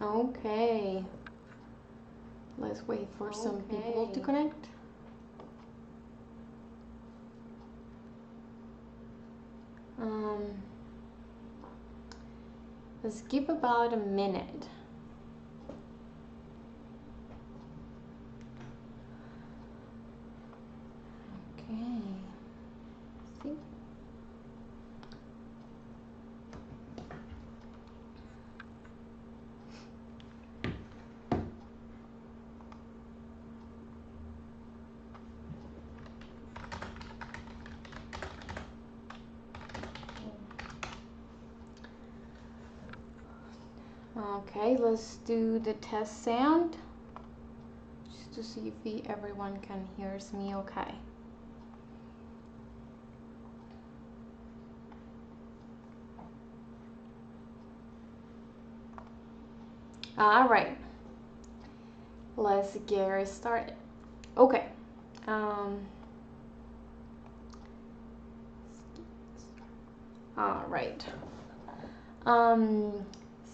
Okay. Let's wait for some people to connect. Let's give about a minute. Okay. See? Okay, let's do the test sound just to see if everyone can hear me okay. All right, let's get started. Okay. All right.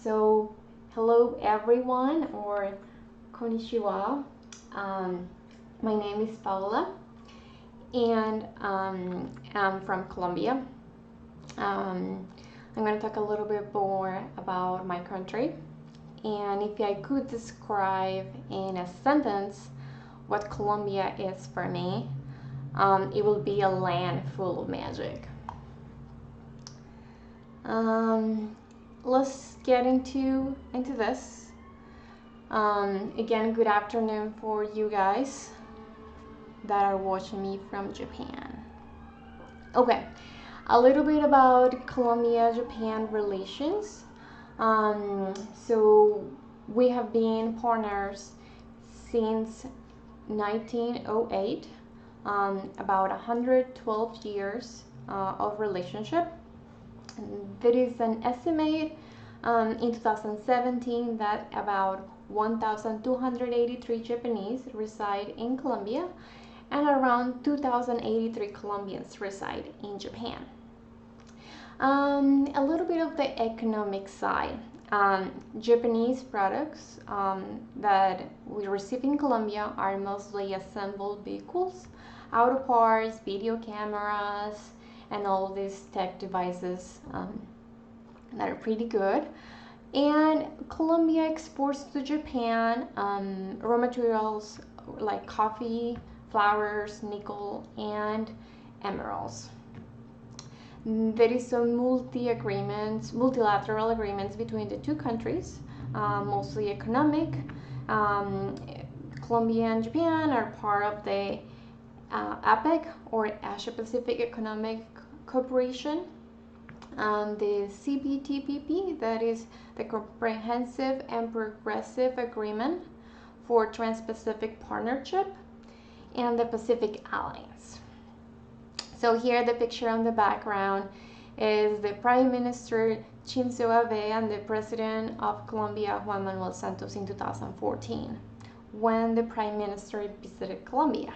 So hello everyone, or konnichiwa. My name is Paola, and I'm from Colombia. I'm going to talk a little bit more about my country, and if I could describe in a sentence what Colombia is for me, it will be a land full of magic. Let's get into this. Again, good afternoon for you guys that are watching me from Japan. Okay, a little bit about Colombia-Japan relations. So we have been partners since 1908, about 112 years of relationship. There is an estimate in 2017 that about 1,283 Japanese reside in Colombia, and around 2,083 Colombians reside in Japan. A little bit of the economic side. Japanese products that we receive in Colombia are mostly assembled vehicles, auto parts, video cameras, and all these tech devices that are pretty good. And Colombia exports to Japan raw materials like coffee, flowers, nickel, and emeralds. There is some multilateral agreements between the two countries, mostly economic. Colombia and Japan are part of the APEC, or Asia Pacific Economic Cooperation. The CPTPP, that is the Comprehensive and Progressive Agreement for Trans-Pacific Partnership, and the Pacific Alliance. So here the picture on the background is the Prime Minister Shinzo Abe and the President of Colombia, Juan Manuel Santos, in 2014, when the Prime Minister visited Colombia.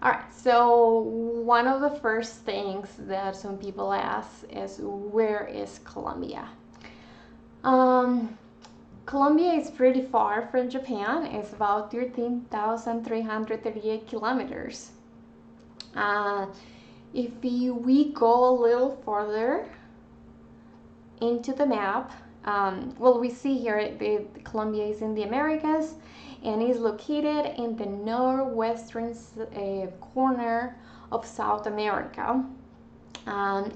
Alright, so one of the first things that some people ask is, where is Colombia? Colombia is pretty far from Japan. It's about 13,338 kilometers. If we go a little further into the map, well, we see here Colombia is in the Americas and is located in the northwestern corner of South America.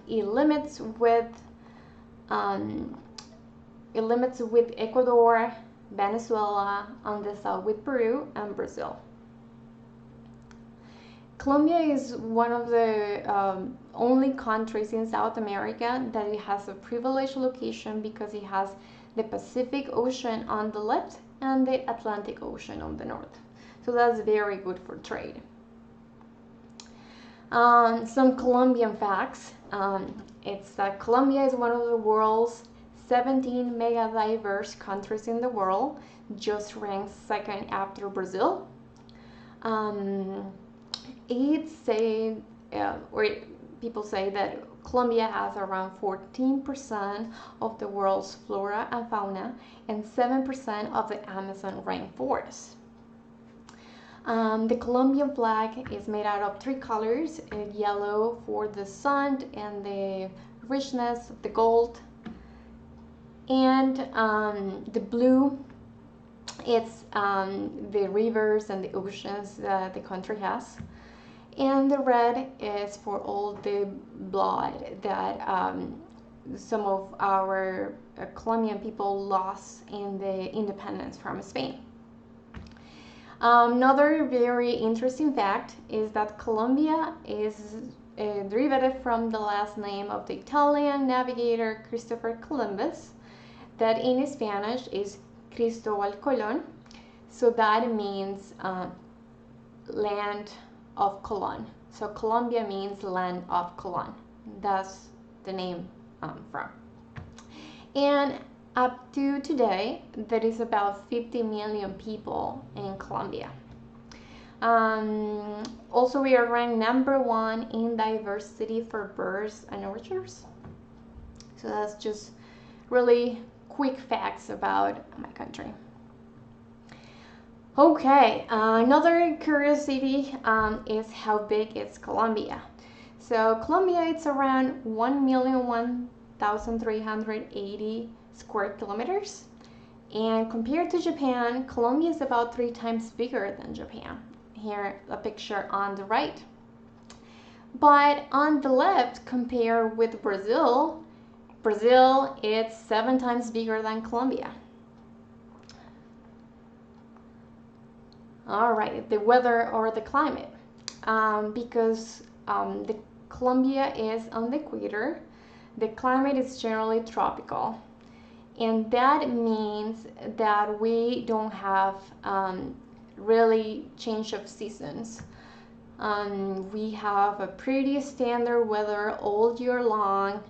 It limits with Ecuador, Venezuela, on the south with Peru and Brazil. Colombia is one of the only countries in South America that it has a privileged location because it has the Pacific Ocean on the left and the Atlantic Ocean on the north. So that's very good for trade. Some Colombian facts. It's that Colombia is one of the world's 17 mega diverse countries in the world, just ranked second after Brazil. People say that Colombia has around 14% of the world's flora and fauna and 7% of the Amazon rainforest. The Colombian flag is made out of three colors: yellow for the sun and the richness of the gold, and the blue, it's the rivers and the oceans that the country has, and the red is for all the blood that some of our Colombian people lost in the independence from Spain. Another very interesting fact is that Colombia is derived from the last name of the Italian navigator Christopher Columbus, that in Spanish is Cristobal Colón. So that means land of Colón. So Colombia means land of Colón. That's the name from. And up to today, there is about 50 million people in Colombia. Also, we are ranked #1 in diversity for birds and orchards. So that's just really quick facts about my country. Okay, another curiosity is how big is Colombia. So Colombia, it's around 1,001,380 square kilometers, and compared to Japan, Colombia is about 3 times bigger than Japan. Here a picture on the right, but on the left, compare with Brazil, it's 7 times bigger than Colombia. All right, the weather or the climate, because the Colombia is on the equator, the climate is generally tropical. And that means that we don't have really change of seasons. We have a pretty standard weather all year long,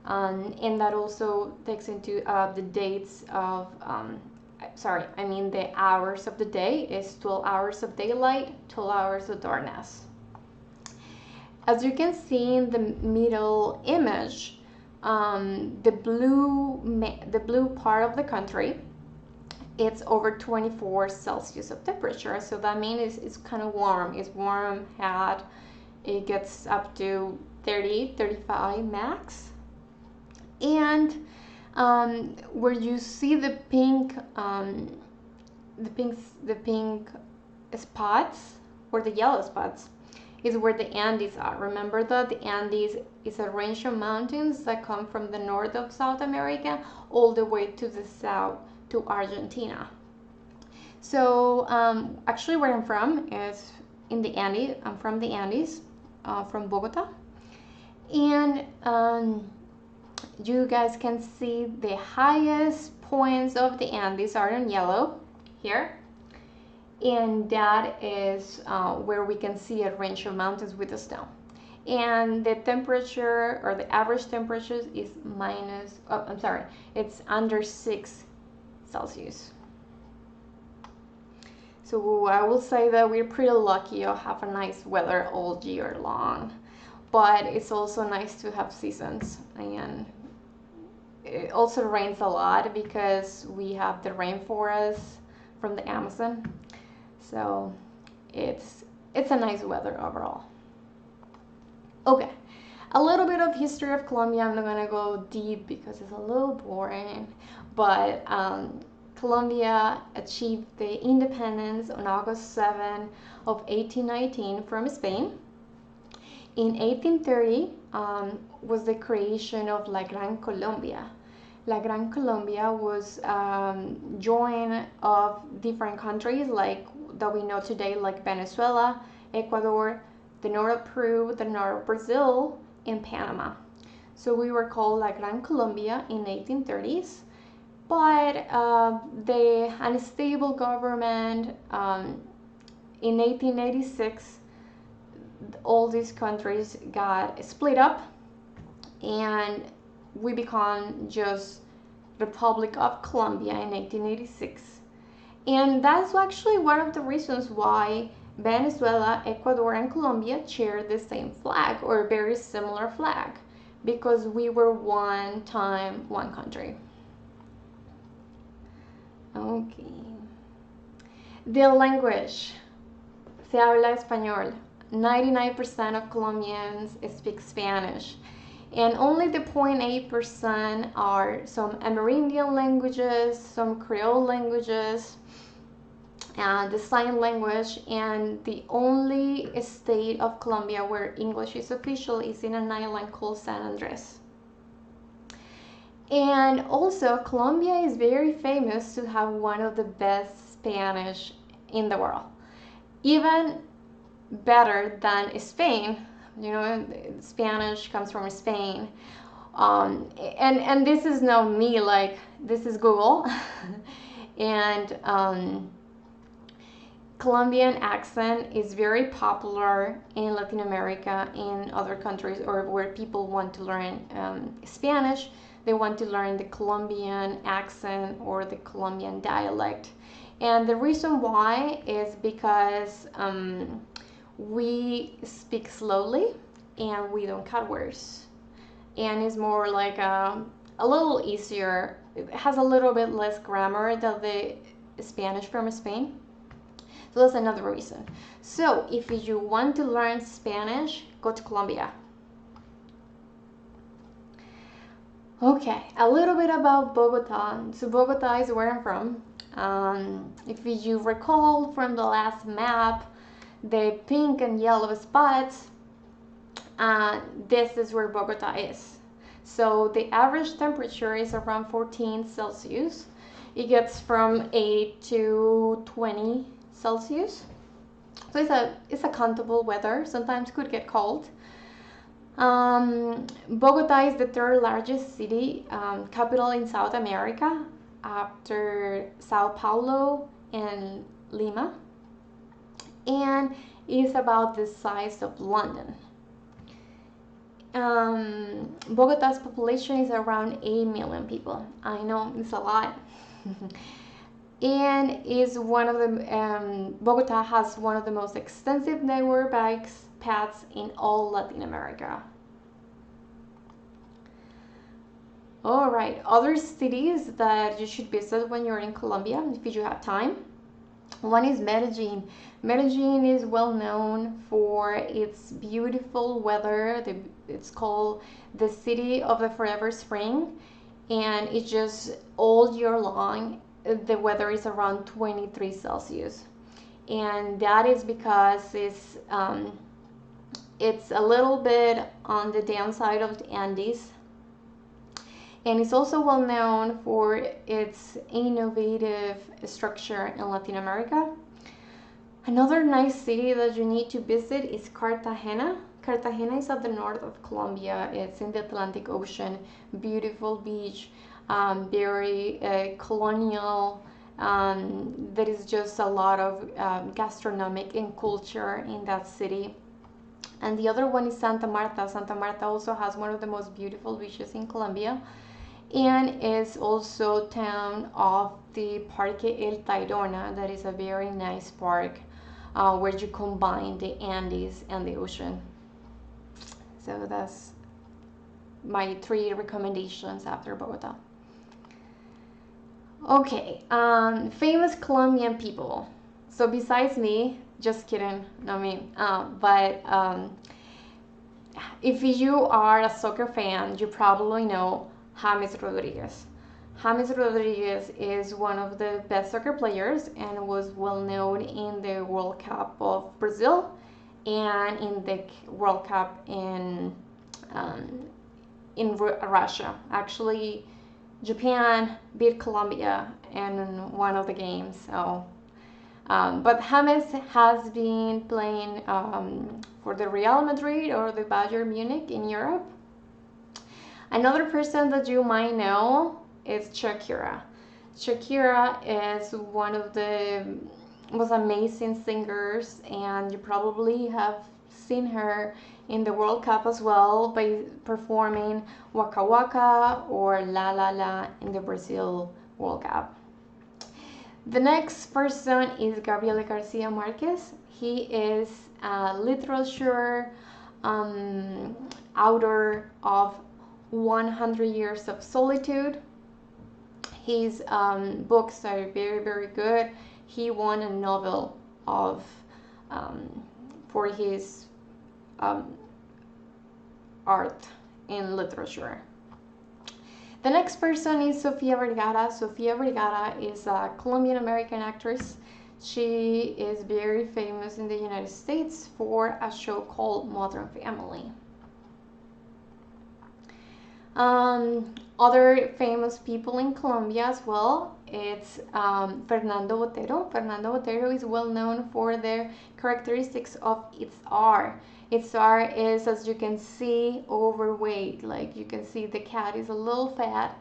and that also takes into the dates of, the hours of the day is 12 hours of daylight, 12 hours of darkness. As you can see in the middle image, the blue part of the country, it's over 24 Celsius of temperature, so that means it's kind of warm. It's warm, hot, it gets up to 30, 35 max. And where you see the pink spots, or the yellow spots, is where the Andes are. Remember that the Andes is a range of mountains that come from the north of South America all the way to the south to Argentina. So actually where I'm from is in the Andes. I'm from the Andes, from Bogota. And you guys can see the highest points of the Andes are in yellow here. And that is where we can see a range of mountains with the snow. And the temperature, or the average temperature, is it's under 6 Celsius. So I will say that we're pretty lucky to have a nice weather all year long. But it's also nice to have seasons, and it also rains a lot because we have the rainforest from the Amazon. So it's a nice weather overall. Okay, a little bit of history of Colombia. I'm not gonna go deep because it's a little boring, but Colombia achieved the independence on August 7 of 1819 from Spain. In 1830 was the creation of La Gran Colombia. La Gran Colombia was joined of different countries like that we know today, like Venezuela, Ecuador, the north of Peru, the north of Brazil, and Panama. So we were called La Gran Colombia in 1830s, but the unstable government in 1886, all these countries got split up, and we become just Republic of Colombia in 1886. And that's actually one of the reasons why Venezuela, Ecuador, and Colombia share the same flag, or very similar flag, because we were one time one country. Okay. The language. Se habla español. 99% of Colombians speak Spanish, and only the 0.8% are some Amerindian languages, some Creole languages, the sign language, and the only state of Colombia where English is official is in an island called San Andres. And also, Colombia is very famous to have one of the best Spanish in the world, even better than Spain. You know, Spanish comes from Spain. And this is not me, like, this is Google. And Colombian accent is very popular in Latin America, in other countries, or where people want to learn Spanish. They want to learn the Colombian accent or the Colombian dialect. And the reason why is because we speak slowly and we don't cut words. And it's more like a little easier. It has a little bit less grammar than the Spanish from Spain. So that's another reason. So if you want to learn Spanish, go to Colombia. Okay, a little bit about Bogota. So Bogota is where I'm from. If you recall from the last map, the pink and yellow spots, this is where Bogota is. So the average temperature is around 14 Celsius. It gets from 8 to 20 Celsius. So it's a comfortable weather. Sometimes could get cold. Bogota is the third largest city, capital in South America, after Sao Paulo and Lima, and is about the size of London. Bogota's population is around 8 million people. I know it's a lot. And is one of the Bogota has one of the most extensive network bike paths in all Latin America. All right, other cities that you should visit when you're in Colombia, if you have time. One is Medellin. Medellin is well known for its beautiful weather. It's called the city of the forever spring, and it's just all year long. The weather is around 23 Celsius, and that is because it's a little bit on the downside of the Andes, and it's also well known for its innovative structure in Latin America. Another nice city that you need to visit is Cartagena. Cartagena is at the north of Colombia. It's in the Atlantic Ocean. Beautiful beach, very colonial. There is just a lot of gastronomic and culture in that city. And the other one is Santa Marta. Santa Marta also has one of the most beautiful beaches in Colombia, and is also town of the Parque El Tayrona. That is a very nice park where you combine the Andes and the ocean. So that's my 3 recommendations after Bogota. Okay, famous Colombian people. So besides me, just kidding, not me, but if you are a soccer fan, you probably know James Rodriguez. James Rodriguez is one of the best soccer players and was well known in the World Cup of Brazil and in the World Cup in Russia. Actually, Japan beat Colombia in one of the games. So, but James has been playing for the Real Madrid or the Bayern Munich in Europe. Another person that you might know is Shakira. Shakira is one of the most amazing singers, and you probably have seen her in the World Cup as well by performing Waka Waka or La La La in the Brazil World Cup. The next person is Gabriel Garcia Marquez. He is a literature author of 100 Years of Solitude. His books are very, very good. He won a Nobel of for his art and literature. The next person is Sofia Vergara. Sofia Vergara is a Colombian American actress. She is very famous in the United States for a show called Modern Family. Other famous people in Colombia as well, it's Fernando Botero. Fernando Botero is well known for the characteristics of its R. Its R is, as you can see, overweight. Like you can see the cat is a little fat.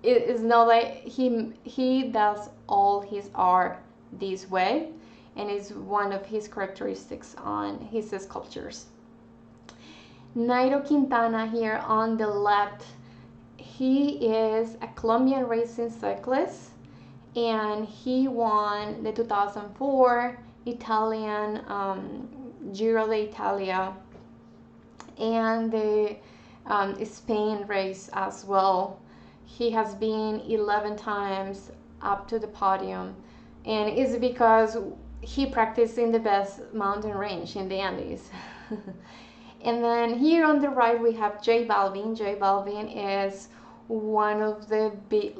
It is not like he does all his art this way, and it's one of his characteristics on his sculptures. Nairo Quintana here on the left, he is a Colombian racing cyclist, and he won the 2004 Italian Giro d'Italia and the Spain race as well. He has been 11 times up to the podium, and it's because he practiced in the best mountain range in the Andes. And then here on the right we have J Balvin. J Balvin is one of the big,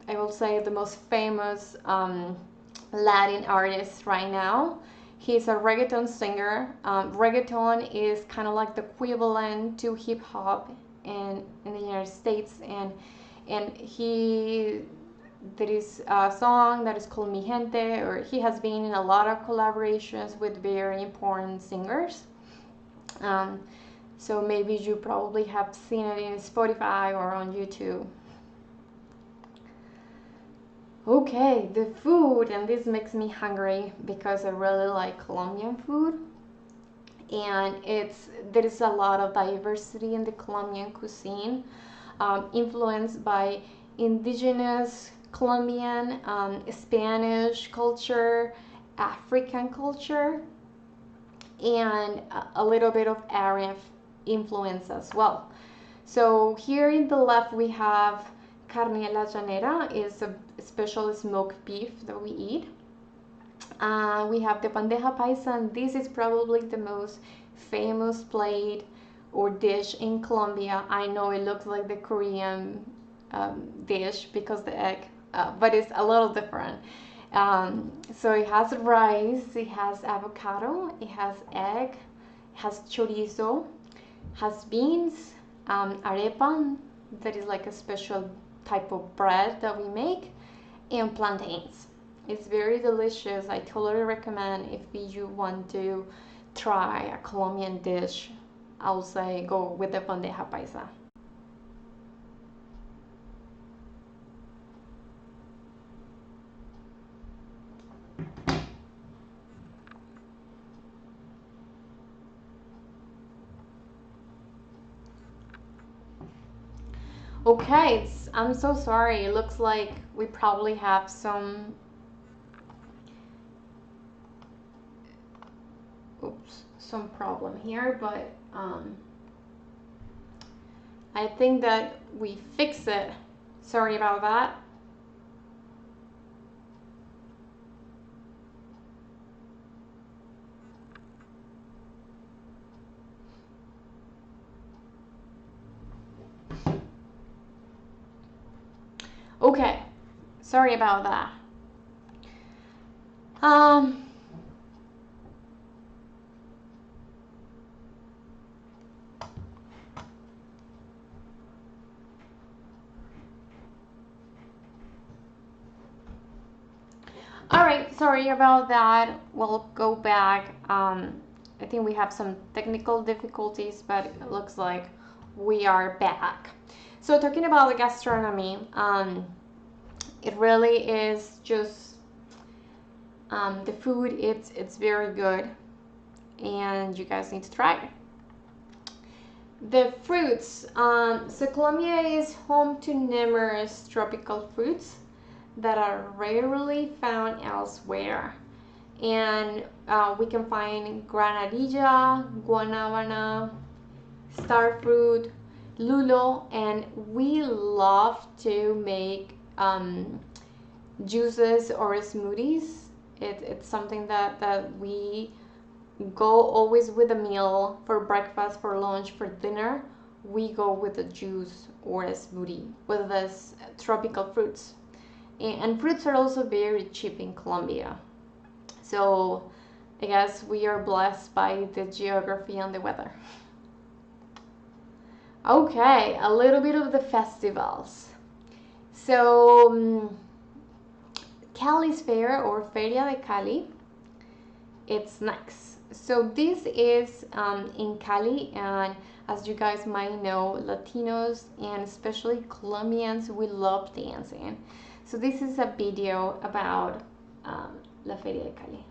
I will say, the most famous Latin artists right now. He's a reggaeton singer. Reggaeton is kind of like the equivalent to hip hop in the United States, and there is a song that is called Mi Gente, or he has been in a lot of collaborations with very important singers. So maybe you probably have seen it in Spotify or on YouTube. Okay, the food, and this makes me hungry because I really like Colombian food, and there is a lot of diversity in the Colombian cuisine, influenced by indigenous Colombian, Spanish culture, African culture, and a little bit of Arab influence as well. So here in the left we have carne a la llanera, is a special smoked beef that we eat. We have the bandeja paisa, and this is probably the most famous plate or dish in Colombia. I know it looks like the Korean dish because the egg, but it's a little different. So it has rice, it has avocado, it has egg, it has chorizo, has beans, arepa, that is like a special type of bread that we make, and plantains. It's very delicious. I totally recommend if you want to try a Colombian dish, I'll say go with the bandeja paisa. Okay, I'm so sorry. It looks like we probably have some problem here, but I think that we fix it. Sorry about that. Okay, sorry about that. All right, sorry about that. We'll go back. I think we have some technical difficulties, but it looks like we are back. So talking about the gastronomy, it really is just the food. It's very good, and you guys need to try it. The fruits. So Colombia is home to numerous tropical fruits that are rarely found elsewhere, and we can find granadilla, guanabana, starfruit, lulo, and we love to make juices or smoothies. It's something that we go always with a meal, for breakfast, for lunch, for dinner. We go with a juice or a smoothie with this tropical fruits. And fruits are also very cheap in Colombia. So I guess we are blessed by the geography and the weather. Okay, a little bit of the festivals. So Cali's fair, or Feria de Cali, it's next. So this is in Cali, and as you guys might know, Latinos and especially Colombians, we love dancing. So this is a video about La Feria de Cali.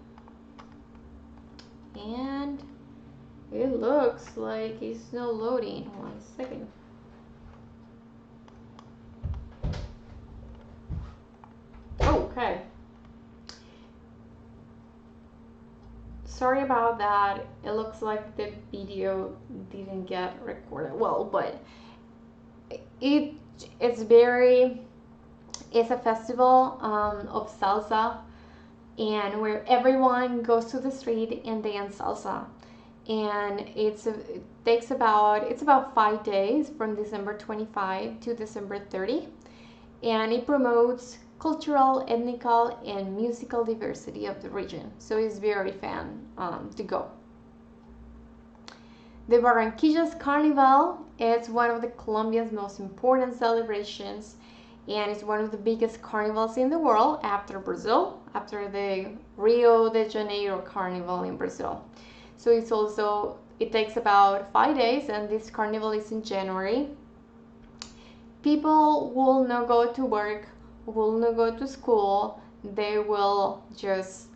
And it looks like it's not loading. 1 second. Okay. Sorry about that. It looks like the video didn't get recorded well, but it's a festival of salsa, and where everyone goes to the street and dance salsa. And it's about 5 days, from December 25 to December 30, and it promotes cultural, ethnical, and musical diversity of the region. So it's very fun to go. The Barranquilla's Carnival is one of the Colombia's most important celebrations, and it's one of the biggest carnivals in the world after Brazil, after the Rio de Janeiro Carnival in Brazil. So it takes about 5 days, and this carnival is in January. People will not go to work, will not go to school. They will just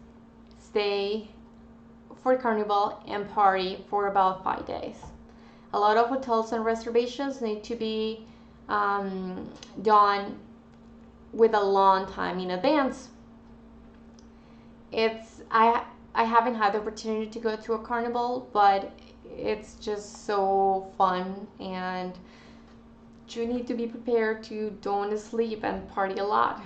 stay for carnival and party for about 5 days. A lot of hotels and reservations need to be done with a long time in advance. I haven't had the opportunity to go to a carnival, but it's just so fun, and you need to be prepared to don't sleep and party a lot.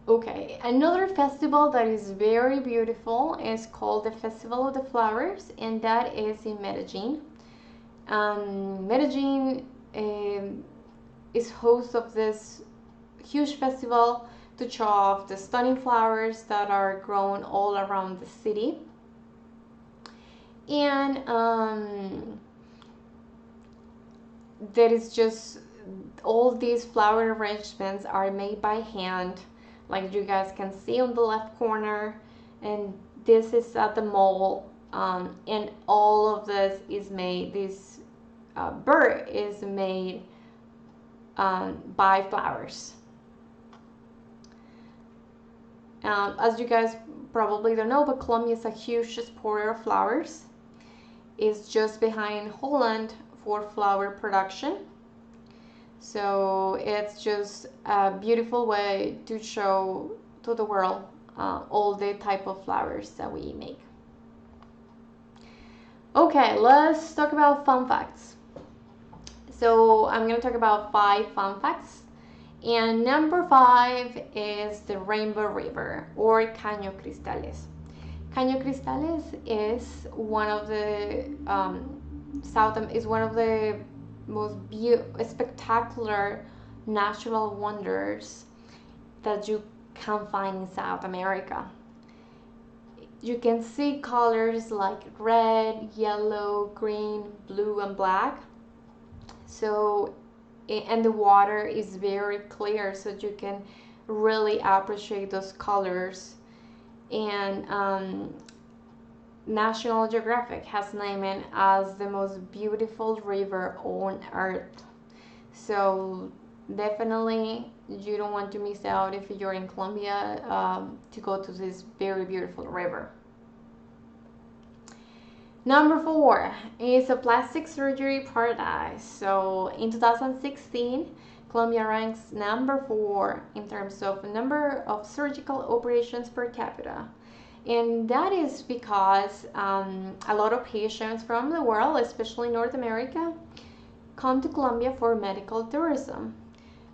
Okay, another festival that is very beautiful is called the Festival of the Flowers, and that is in Medellin. Medellin is host of this huge festival to show off the stunning flowers that are grown all around the city. And there is just all these flower arrangements are made by hand, like you guys can see on the left corner, and this is at the mall, and all of this is made, this bird is made by flowers. As you guys probably don't know, but Colombia is a huge exporter of flowers. It's just behind Holland for flower production. So it's just a beautiful way to show to the world all the type of flowers that we make. Okay, let's talk about fun facts. So I'm going to talk about 5 fun facts. And number 5 is the Rainbow River, or Caño Cristales. Caño Cristales is one of the most spectacular natural wonders that you can find in South America. You can see colors like red, yellow, green, blue, and black. So, and the water is very clear, so you can really appreciate those colors. And National Geographic has named it as the most beautiful river on earth. So definitely you don't want to miss out if you're in Colombia to go to this very beautiful river. Number 4 is a plastic surgery paradise. So in 2016, Colombia ranks number 4 in terms of number of surgical operations per capita. And that is because a lot of patients from the world, especially North America, come to Colombia for medical tourism.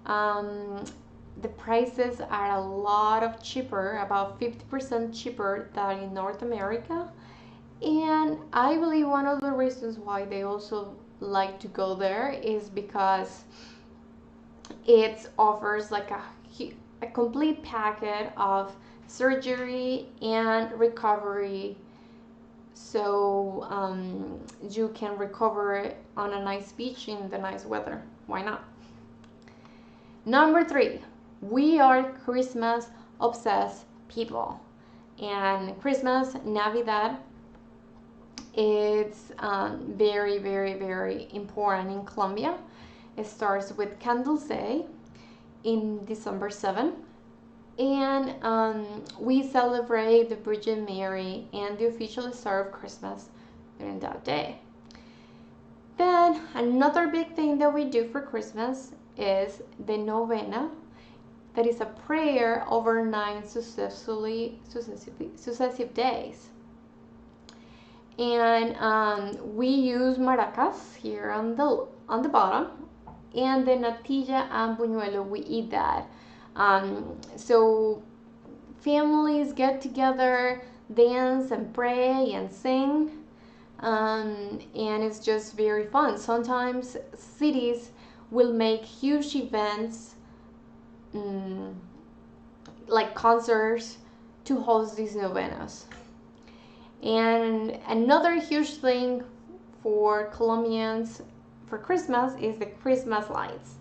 The prices are a lot of cheaper, about 50% cheaper than in North America. And I believe one of the reasons why they also like to go there is because it offers like a complete packet of surgery and recovery, so you can recover on a nice beach in the nice weather. Why not? Number 3, we are Christmas obsessed people, and Christmas, Navidad, it's very, very, very important in Colombia. It starts with Candles Day in December 7th. And we celebrate the Virgin Mary and the officially serve Christmas during that day. Then another big thing that we do for Christmas is the novena. That is a prayer over 9 successive days. And we use maracas here on the bottom, and the natilla and buñuelo, we eat that. So families get together, dance and pray and sing, and it's just very fun. Sometimes cities will make huge events, like concerts, to host these novenas. And another huge thing for Colombians for Christmas is the Christmas lights.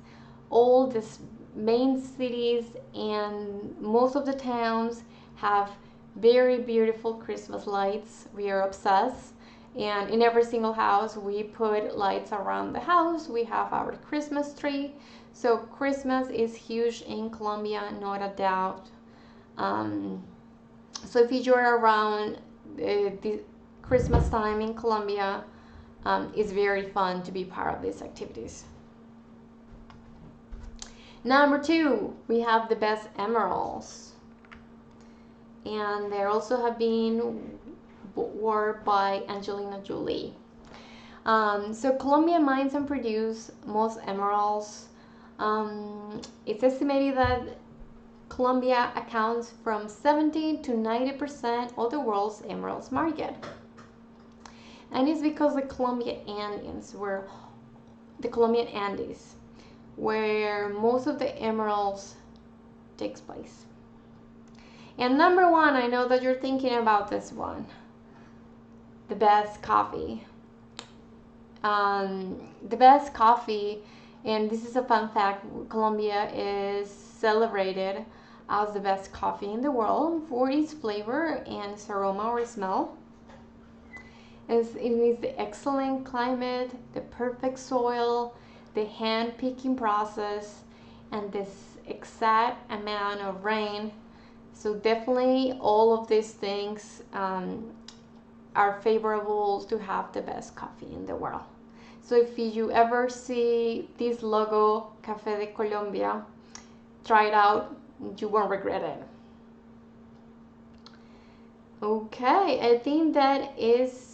All these main cities and most of the towns have very beautiful Christmas lights. We are obsessed, and in every single house we put lights around the house. We have our Christmas tree. So Christmas is huge in Colombia, not a doubt. So if you're around the Christmas time in Colombia, it's very fun to be part of these activities. Number 2, we have the best emeralds, and they also have been worn by Angelina Jolie. So Colombia mines and produce most emeralds. It's estimated that Colombia accounts from 70 to 90% of the world's emeralds market. And it's because the Colombian Andes, where most of the emeralds takes place. And number 1, I know that you're thinking about this one, the best coffee. The best coffee, and this is a fun fact, Colombia is celebrated as the best coffee in the world for its flavor and its aroma or smell. It needs the excellent climate, the perfect soil, the hand picking process, and this exact amount of rain. So definitely all of these things are favorable to have the best coffee in the world. So if you ever see this logo, Café de Colombia, try it out. You won't regret it. Okay, I think that is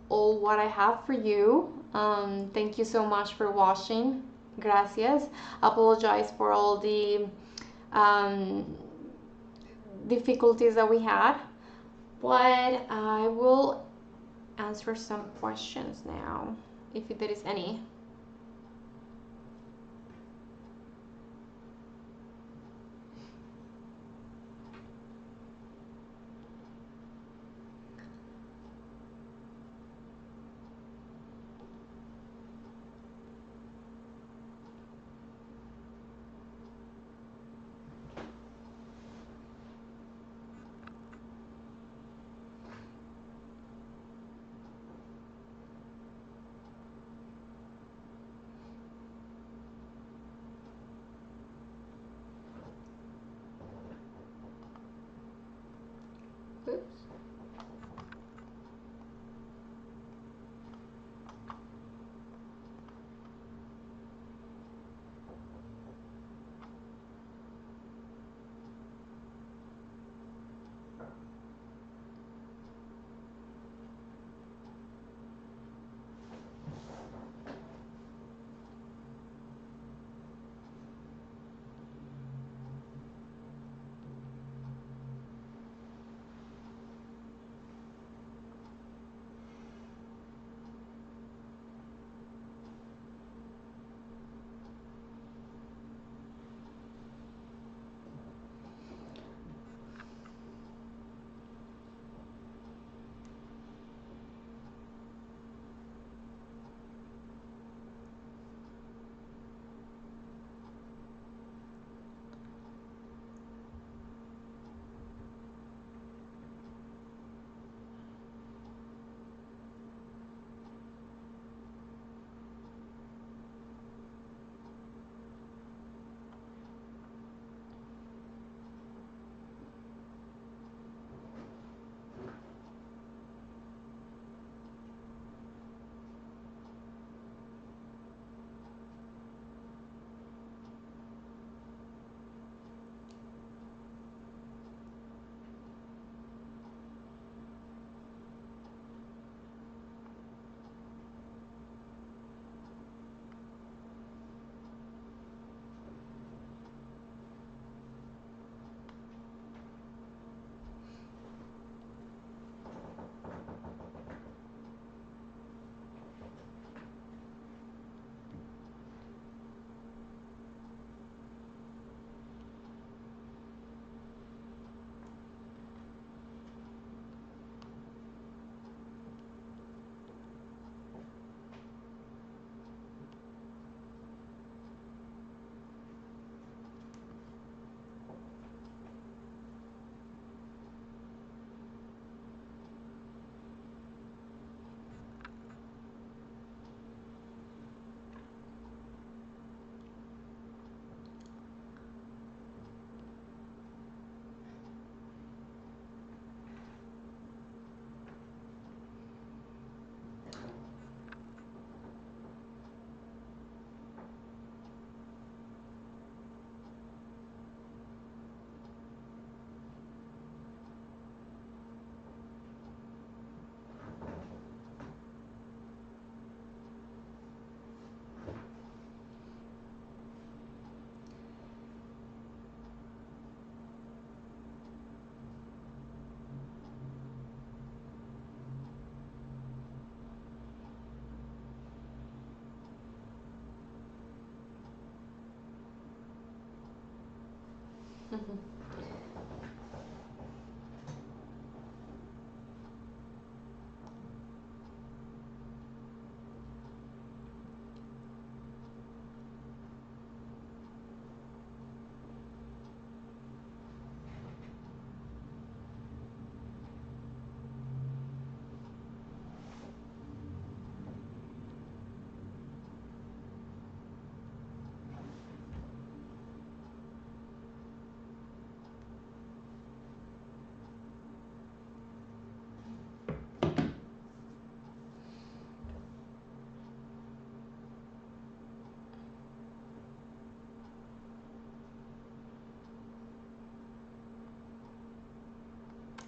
all what I have for you. Thank you so much for watching. Gracias. I apologize for all the difficulties that we had, but I will answer some questions now, if there is any. Oops.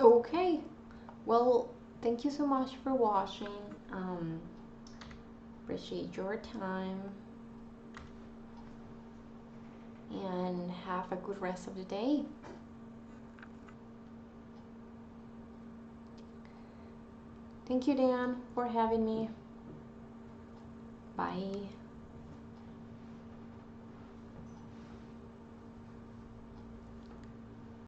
Okay, well, thank you so much for watching. Appreciate your time and have a good rest of the day. Thank you, Dan, for having me. Bye.